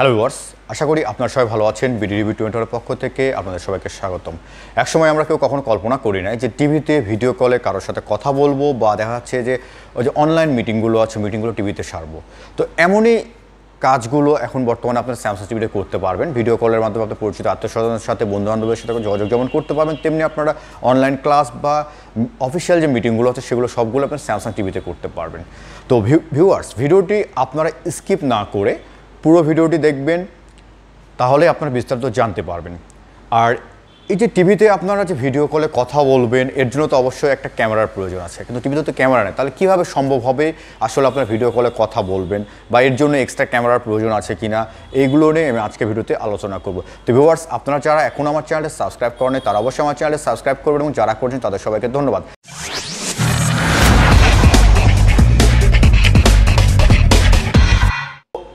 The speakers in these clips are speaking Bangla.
হ্যালো ভিউয়ার্স, আশা করি আপনারা সবাই ভালো আছেন। বিডি রিভিউ 20 পক্ষ থেকে আপনাদের সবাইকে স্বাগতম। একসময় আমরা কেউ কখনো কল্পনা করি নাই যে টিভিতে ভিডিও কলে কারোর সাথে কথা বলবো বা দেখা যাচ্ছে যে ওই যে অনলাইন মিটিংগুলো আছে, মিটিংগুলো টিভিতে সারবো। তো এমনই কাজগুলো এখন বর্তমানে আপনার স্যামসাং টিভিতে করতে পারবেন। ভিডিও কলের মাধ্যমে আপনার পরিচিত আত্মীয়স্বজনের সাথে, বন্ধুবান্ধবের সাথে যোগাযোগ যেমন করতে পারবেন, তেমনি আপনারা অনলাইন ক্লাস বা অফিসিয়াল যে মিটিংগুলো আছে সেগুলো সবগুলো আপনার স্যামসাং টিভিতে করতে পারবেন। তো ভিউয়ার্স, ভিডিওটি আপনারা স্কিপ না করে পুরো ভিডিওটি দেখবেন, তাহলে আপনারা বিস্তারিত জানতে পারবেন। আর এই যে টিভিতে আপনারা যে ভিডিও কলে কথা বলবেন, এর জন্য তো অবশ্যই একটা ক্যামেরার প্রয়োজন আছে, কিন্তু টিভিতে তো ক্যামেরা নেই। তাহলে কীভাবে সম্ভব হবে আসলে আপনারা ভিডিও কলে কথা বলবেন, বা এর জন্য এক্সট্রা ক্যামেরার প্রয়োজন আছে কি না, এইগুলো নিয়ে আমি আজকে ভিডিওতে আলোচনা করব। তো ভিউয়ার্স, আপনারা যারা এখন আমার চ্যানেলটা সাবস্ক্রাইব করেন তারা অবশ্যই আমার চ্যানেলটা সাবস্ক্রাইব করবেন, এবং যারা করছেন তাদের সবাইকে ধন্যবাদ।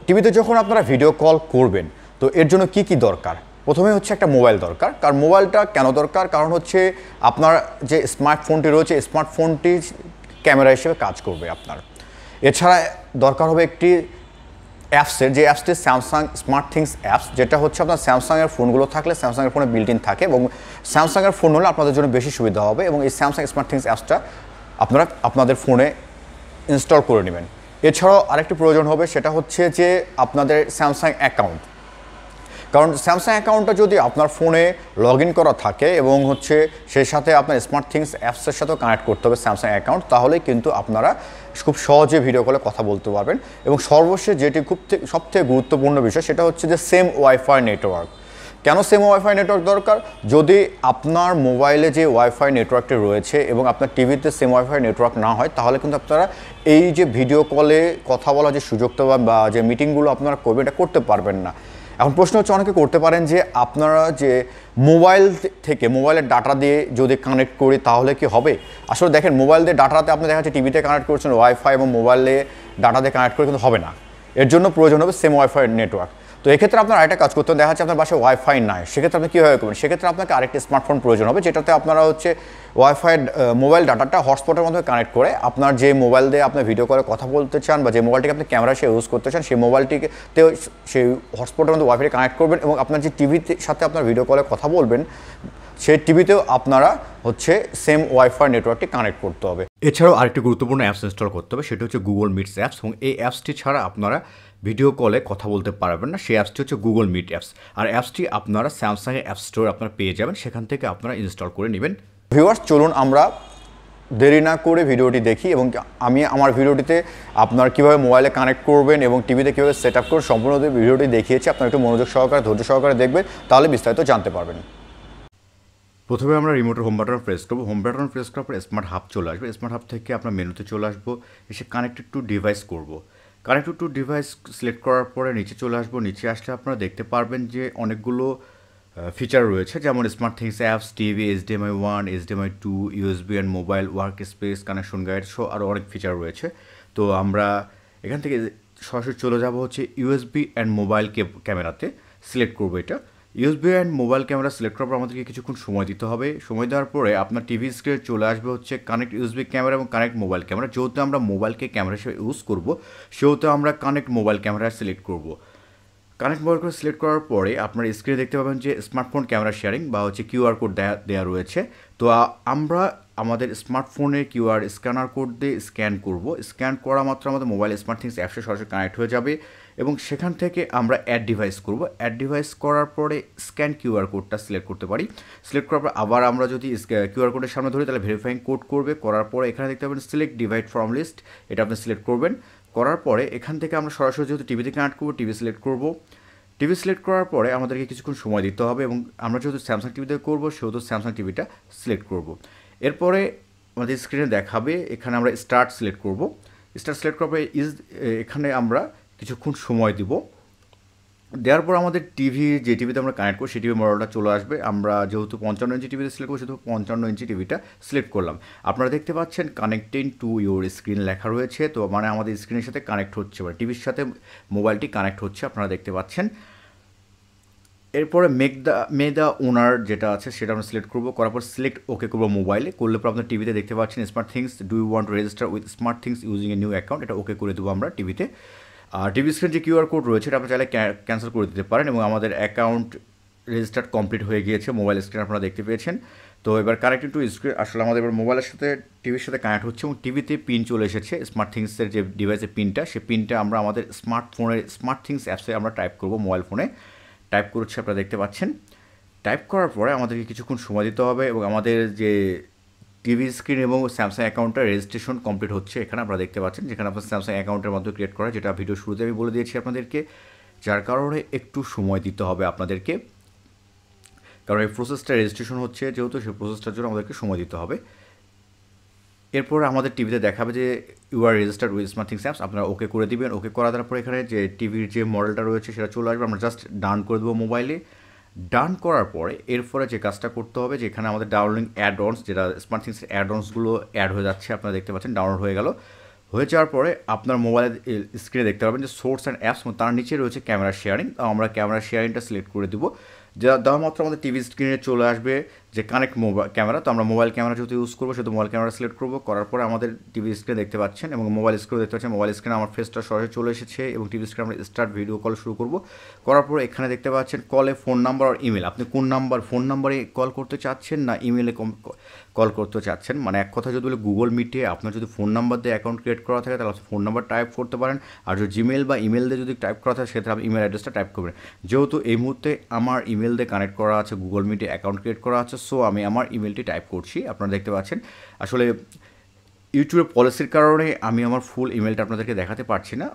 টিভিতে যখন আপনারা ভিডিও কল করবেন, তো এর জন্য কি কি দরকার? প্রথমে হচ্ছে একটা মোবাইল দরকার। কারণ মোবাইলটা কেন দরকার? কারণ হচ্ছে আপনার যে স্মার্টফোনটি রয়েছে, স্মার্টফোনটি ক্যামেরা হিসেবে কাজ করবে আপনার। এছাড়া দরকার হবে একটি অ্যাপসের, যে অ্যাপসটি স্যামসাং স্মার্ট থিংস অ্যাপস, যেটা হচ্ছে আপনার স্যামসাংয়ের ফোনগুলো থাকলে স্যামসাংয়ের ফোনে বিল্ট ইন থাকে, এবং স্যামসাংয়ের ফোন হলে আপনাদের জন্য বেশি সুবিধা হবে, এবং এই স্যামসাং স্মার্ট থিংস অ্যাপসটা আপনারা আপনাদের ফোনে ইনস্টল করে নেবেন। এছাড়াও আরেকটি প্রয়োজন হবে, সেটা হচ্ছে যে আপনাদের স্যামসাং অ্যাকাউন্ট। কারণ স্যামসাং অ্যাকাউন্টটা যদি আপনার ফোনে লগ ইন করা থাকে এবং হচ্ছে সেই সাথে আপনার স্মার্ট থিংস অ্যাপসের সাথেও কানেক্ট করতে হবে স্যামসাং অ্যাকাউন্ট, তাহলেই কিন্তু আপনারা খুব সহজে ভিডিও কলে কথা বলতে পারবেন। এবং সর্বশেষ যেটি সবথেকে গুরুত্বপূর্ণ বিষয়, সেটা হচ্ছে যে সেম ওয়াইফাই নেটওয়ার্ক। কেন সেম ওয়াইফাই নেটওয়ার্ক দরকার? যদি আপনার মোবাইলে যে ওয়াইফাই নেটওয়ার্কটি রয়েছে এবং আপনার টিভিতে সেম ওয়াইফাই নেটওয়ার্ক না হয়, তাহলে কিন্তু আপনারা এই যে ভিডিও কলে কথা বলার যে সুযোগটা বা যে মিটিংগুলো আপনারা করবেন, এটা করতে পারবেন না। এখন প্রশ্ন হচ্ছে, অনেকে করতে পারেন যে আপনারা যে মোবাইল থেকে মোবাইলের ডাটা দিয়ে যদি কানেক্ট করি তাহলে কি হবে? আসলে দেখেন, মোবাইল দিয়ে ডাটাতে আপনি দেখা যাচ্ছে টিভিতে কানেক্ট করছেন ওয়াইফাই, এবং মোবাইলে ডাটা দিয়ে কানেক্ট করে কিন্তু হবে না। এর জন্য প্রয়োজন হবে সেম ওয়াইফাই নেটওয়ার্ক। তো এক্ষেত্রে আপনার আরেকটা কাজ করতে হবে, দেখা যাচ্ছে আপনার বাসায় ওয়াইফাই নাই, সেক্ষেত্রে আপনি কীভাবে করবেন? সেক্ষেত্রে আপনাকে আরেকটি স্মার্টফোন প্রয়োজন হবে, যেটাতে আপনারা হচ্ছে ওয়াইফাই মোবাইল ডাটাটা হটস্পটের মাধ্যমে কানেক্ট করে আপনার যে মোবাইল দিয়ে আপনি ভিডিও করে কথা বলতে চান, বা যে মোবাইলটিকে আপনি ক্যামেরা সে ইউজ করতে চান, সেই মোবাইলটিকেতেও সেই হটস্পটের মধ্যে ওয়াইফাই কানেক্ট করবেন, এবং আপনার যে টিভিতে সাথে আপনার ভিডিও কলে কথা বলবেন, সেই টিভিতেও আপনারা হচ্ছে সেম ওয়াইফাই নেটওয়ার্কটি কানেক্ট করতে হবে। এছাড়াও আরেকটি গুরুত্বপূর্ণ অ্যাপস ইনস্টল করতে হবে, সেটা হচ্ছে গুগল মিটস অ্যাপস, এবং এই অ্যাপসটি ছাড়া আপনারা ভিডিও কলে কথা বলতে পারবেন না। সেই অ্যাপসটি হচ্ছে গুগল মিট অ্যাপস, আর অ্যাপসটি আপনারা স্যামসাংয়ের অ্যাপ স্টোরে আপনারা পেয়ে যাবেন, সেখান থেকে আপনারা ইনস্টল করে নেবেন। ভিউয়ার্স, চলুন আমরা দেরি না করে ভিডিওটি দেখি, এবং আমি আমার ভিডিওটিতে আপনার কীভাবে মোবাইলে কানেক্ট করবেন এবং টিভিতে কীভাবে সেট আপ করে সম্পূর্ণ ভিডিওটি দেখিয়েছি। আপনারা একটু মনোযোগ সহকারে, ধৈর্য সহকারে দেখবেন, তাহলে বিস্তারিত জানতে পারবেন। প্রথমে আমরা রিমোটের হোম বাটন প্রেস করবো। হোম বাটন প্রেস করার পর স্মার্ট হাব চলে আসবে। স্মার্ট হাব থেকে আপনার মেনুতে চলে আসবো, এসে কানেক্টেড টু ডিভাইস করব। কানেক্টেড টু ডিভাইস সিলেক্ট করার পরে নিচে চলে আসবো। নিচে আসলে আপনারা দেখতে পারবেন যে অনেকগুলো ফিচার রয়েছে, যেমন smart things apps, TV, HDMI 1, HDMI 2, USB and mobile, work space, connection guide সহ আরও অনেক ফিচার রয়েছে। তো আমরা এখান থেকে সরাসরি চলে যাব হচ্ছে USB অ্যান্ড মোবাইল ক্যামেরাতে সিলেক্ট করবো। এটা USB and mobile camera select করার পর আমাদেরকে কিছুক্ষণ সময় দিতে হবে। সময় দেওয়ার পরে আপনার টিভি স্ক্রিনে চলে আসবে হচ্ছে কানেক্ট USB ক্যামেরা এবং কানেক্ট মোবাইল ক্যামেরা। যেহেতু আমরা মোবাইলকে ক্যামেরা হিসেবে ইউজ করবো, সেহেতু আমরা কানেক্ট মোবাইল ক্যামেরা সিলেক্ট করব। কানেক্ট মোবাইল করে সিলেক্ট করার পরে আপনার স্ক্রিনে দেখতে পাবেন যে স্মার্টফোন ক্যামেরা শেয়ারিং বা হচ্ছে QR কোড দেওয়া রয়েছে। তো আমরা আমাদের স্মার্টফোনের QR স্ক্যানার কোড দিয়ে স্ক্যান করব। স্ক্যান করা মাত্র আমাদের মোবাইল স্মার্ট থিংস অ্যাপসে সরাসরি কানেক্ট হয়ে যাবে, এবং সেখান থেকে আমরা অ্যাড ডিভাইস করব। অ্যাড ডিভাইস করার পরে স্ক্যান QR কোডটা সিলেক্ট করতে পারি। সিলেক্ট করার পর আবার আমরা যদি QR কোডের সামনে ধরি, তাহলে ভেরিফাইং কোড করবে। করার পরে এখানে দেখতে পাবেন সিলেক্ট ডিভাইস ফ্রম লিস্ট, এটা আপনি সিলেক্ট করবেন। করার পরে এখান থেকে আমরা সরাসরি যেহেতু টিভিতে কানেক্ট করবো, টিভি সিলেক্ট করব। টিভি সিলেক্ট করার পরে আমাদেরকে কিছুক্ষণ সময় দিতে হবে, এবং আমরা যেহেতু স্যামসাং টিভিতে করবো, সেহেতু স্যামসাং টিভিটা সিলেক্ট করব। এরপরে আমাদের স্ক্রিনে দেখাবে, এখানে আমরা স্টার্ট সিলেক্ট করব। স্টার্ট সিলেক্ট করার পরে এখানে আমরা কিছুক্ষণ সময় দিব। দেওয়ার পর আমাদের টিভি, যে টিভিতে আমরা কানেক্ট করি, সেই টিভি মডেলটা চলে আসবে। আমরা যেহেতু 55 ইঞ্চি টিভিতে সিলেক্ট করবো, সেহেতু 55 ইঞ্চি টিভিটা সিলেক্ট করলাম। আপনারা দেখতে পাচ্ছেন কানেক্টিং টু ইউর স্ক্রিন লেখা রয়েছে, তো মানে আমাদের স্ক্রিনের সাথে কানেক্ট হচ্ছে, মানে টিভির সাথে মোবাইলটি কানেক্ট হচ্ছে, আপনারা দেখতে পাচ্ছেন। এরপরে মে দ্য ওনার যেটা আছে সেটা আমরা সিলেক্ট করবো। করার পর সিলেক্ট ওকে করবো মোবাইলে। করলে পর আপনার টিভিতে দেখতে পাচ্ছেন smart things, do you want to register with smart things using a new account, এটা ওকে করে দেবো আমরা টিভিতে। আর টিভি স্ক্রিন যে কিউআর কোড রয়েছে এটা আপনি চাইলে ক্যান্সেল করে দিতে পারেন এবং আমাদের অ্যাকাউন্ট রেজিস্টার কমপ্লিট হয়ে গিয়েছে। মোবাইল স্ক্রিন আপনারা দেখতে পেয়েছেন। তো এবার কানেক্টিং টু স্ক্রিন আসলে আমাদের এবার মোবাইলের সাথে টিভির সাথে কানেক্ট হচ্ছে এবং টিভিতে পিন চলে এসেছে। স্মার্ট থিংসের যে ডিভাইসের পিনটা, সেই পিনটা আমরা আমাদের স্মার্টফোনের স্মার্ট থিংস অ্যাপসে আমরা টাইপ করব, মোবাইল ফোনে টাইপ করছে আপনারা দেখতে পাচ্ছেন। টাইপ করার পরে আমাদেরকে কিছুক্ষণ সময় দিতে হবে এবং আমাদের যে টিভি স্ক্রিন এবং স্যামসাং অ্যাকাউন্টের রেজিস্ট্রেশন কমপ্লিট হচ্ছে এখানে আপনারা দেখতে পাচ্ছেন, যেখানে আপনার স্যামসাং অ্যাকাউন্টের মাধ্যমে ক্রিয়েট করা, যেটা ভিডিও শুরুতে আমি বলে দিয়েছি আপনাদেরকে, যার কারণে একটু সময় দিতে হবে আপনাদেরকে, কারণ এই প্রসেসটা রেজিস্ট্রেশন হচ্ছে যেহেতু, সেই প্রসেসটার জন্য আমাদেরকে সময় দিতে হবে। এরপর আমাদের টিভিতে দেখাবে যে you are registered with smart things apps, আপনারা ওকে করে দিবেন। ওকে করা দেওয়ার পর এখানে যে টিভির যে মডেলটা রয়েছে সেটা চলে আসবে, আমরা জাস্ট ডান করে দেবো মোবাইলে। ডান করার পরে এরপরে যে কাজটা করতে হবে, যেখানে আমাদের ডাউনলোডিং অ্যাড অনস, যেটা স্মার্ট থিংসের অ্যাড অনসগুলো অ্যাড হয়ে যাচ্ছে আপনারা দেখতে পাচ্ছেন, ডাউনলোড হয়ে গেল। হয়ে যাওয়ার পরে আপনার মোবাইলের স্ক্রিনে দেখতে পাবেন যে সোর্স অ্যান্ড অ্যাপস, তার নিচে রয়েছে ক্যামেরা শেয়ারিং। আমরা ক্যামেরা শেয়ারিংটা সিলেক্ট করে দেবো, যা দেওয়া মাত্র আমাদের টিভি স্ক্রিনে চলে আসবে যে কানেক্ট মোবাইল ক্যামেরা। তো আমরা মোবাইল ক্যামেরা যেহেতু ইউজ করবো সেহেতু মোবাইল ক্যামেরা সিলেক্ট করবো। করার পরে আমাদের টিভি স্ক্রিনে দেখতে পাচ্ছেন এবং মোবাইল স্ক্রিনে দেখতে পাচ্ছেন, মোবাইল স্ক্রিনে আমার ফেসটা সরাসরি চলে এসেছে এবং টিভি স্ক্রিনে আমরা স্টার্ট ভিডিও কল শুরু করবো। করার পরে এখানে দেখতে পাচ্ছেন কলে ফোন নাম্বার আর ইমেল, আপনি কোন নাম্বার, ফোন নাম্বারে কল করতে চাচ্ছেন না ইমেলে কল করতে চাচ্ছেন। মানে এক কথা যদি বলে, গুগল মিটে আপনার যদি ফোন নাম্বার দিয়ে অ্যাকাউন্ট ক্রিয়েট করা থাকে তাহলে ফোন নাম্বার টাইপ করতে পারেন, আর যদি জিমেল বা ইমেল দিয়ে যদি টাইপ করা থাকে সেক্ষেত্রে আপনি ইমেল অ্যাড্রেসটা টাইপ করবেন। যেহেতু এই মুহূর্তে আমার ইমেল দিয়ে কানেক্ট করা আছে, গুগল মিটে অ্যাকাউন্ট ক্রিয়েট করা আছে, সো আমি আমার ইমেলটি টাইপ করছি। আপনারা দেখতে পাচ্ছেন আসলে ইউটিউবের পলিসির কারণে আমি আমার ফুল ইমেলটা আপনাদেরকে দেখাতে পারছি না,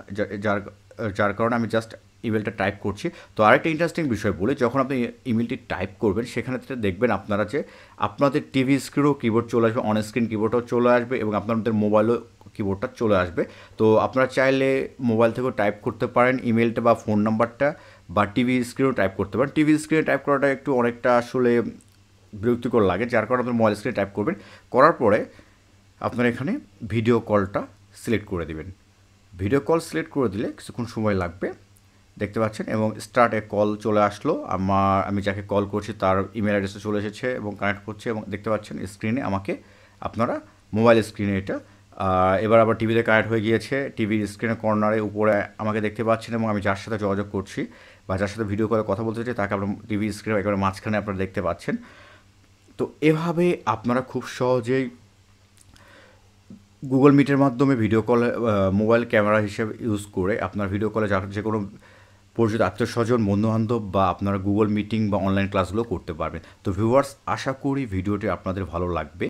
যার কারণে আমি জাস্ট ইমেলটা টাইপ করছি। তো আরেকটা ইন্টারেস্টিং বিষয় বলি, যখন আপনি ইমেলটি টাইপ করবেন সেখানে দেখবেন আপনারা যে আপনাদের টিভি স্ক্রিনেও কিবোর্ড চলে আসবে, অন স্ক্রিন কিবোর্ডটাও চলে আসবে এবং আপনাদের মোবাইলও কিবোর্ডটা চলে আসবে। তো আপনারা চাইলে মোবাইল থেকেও টাইপ করতে পারেন ইমেলটা বা ফোন নাম্বারটা, বা টিভি স্ক্রিনেও টাইপ করতে পারেন। টিভি স্ক্রিনে টাইপ করাটা একটু অনেকটা আসলে বিরক্তিকর লাগে, যার কারণে আপনার মোবাইল স্ক্রিনে টাইপ করবেন। করার পরে আপনারা এখানে ভিডিও কলটা সিলেক্ট করে দেবেন। ভিডিও কল সিলেক্ট করে দিলে কিছুক্ষণ সময় লাগবে দেখতে পাচ্ছেন, এবং স্টার্ট এ কল চলে আসলো। আমি যাকে কল করছি তার ইমেল অ্যাড্রেসে চলে এসেছে এবং কানেক্ট করছে, এবং দেখতে পাচ্ছেন স্ক্রিনে আমাকে, আপনারা মোবাইল স্ক্রিনে এটা এবার আবার টিভিতে কানেক্ট হয়ে গিয়েছে। টিভির স্ক্রিনের কর্নারে উপরে আমাকে দেখতে পাচ্ছেন এবং আমি যার সাথে যোগাযোগ করছি বা যার সাথে ভিডিও কলে কথা বলতে চাই তাকে আপনার টিভি স্ক্রিনে একেবারে মাঝখানে আপনারা দেখতে পাচ্ছেন। তো এভাবে আপনারা খুব সহজেই গুগল মিটের মাধ্যমে ভিডিও কলে মোবাইল ক্যামেরা হিসেবে ইউজ করে আপনার ভিডিও কলে যে কোনো পরিচিত আত্মীয়স্বজন, বন্ধুবান্ধব বা আপনারা গুগল মিটিং বা অনলাইন ক্লাসগুলো করতে পারবেন। তো ভিউয়ার্স, আশা করি ভিডিওটি আপনাদের ভালো লাগবে।